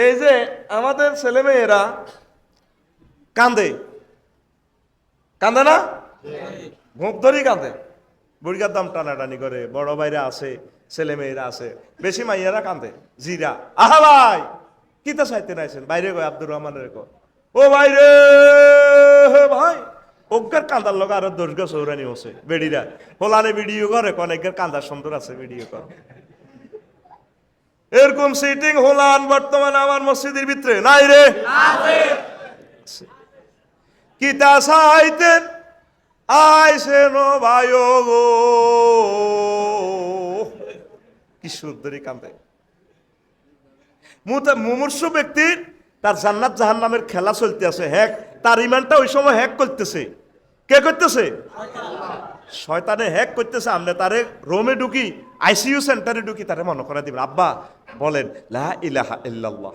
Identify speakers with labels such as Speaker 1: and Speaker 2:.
Speaker 1: এই যে আমাদের ছেলেমেয়েরা কান্দে, কান্দে না? ঘুম ধরেই কান্দে, বুড়িগার দাম টানাটানি করে, বড় ভাইরা আছে, ছেলেমেয়েরা আছে, বেশি মাইয়ারা কান্দে। জিরা, আহা ভাই কিতা চাইতে নাইছেন বাইরে কয়, আব্দুর রহমানের কয়, ও ভাইরে ভাই অজ্ঞার কান্দার লোক আরো 10 গজ চৌরানি হচ্ছে বেড়িরা হোলানে ভিডিও করে, অনেকের কান্দার সুন্দর আছে ভিডিও করে। এরকম সিটিং হোলান বর্তমানে আমার মসজিদের ভিতরে নাই রে? কিতা চাইতেন আইসেন ভাই গো, কি সুন্দরী কান্দে। মুমূর্ষু ব্যক্তির তার জান্নাত জাহান্নামের খেলা চলতে আছে, হ্যাক তার ইমানটা ওই সময় হ্যাক করতেছে। কে করতেছে? শয়তানে হ্যাক করতেছে। আমরা তারে রোমে ঢুকি, আইসিইউ সেন্টারে ঢুকি, তারে মনে করা দিবেন আব্বা বলেন লা ইলাহা ইল্লাল্লাহ।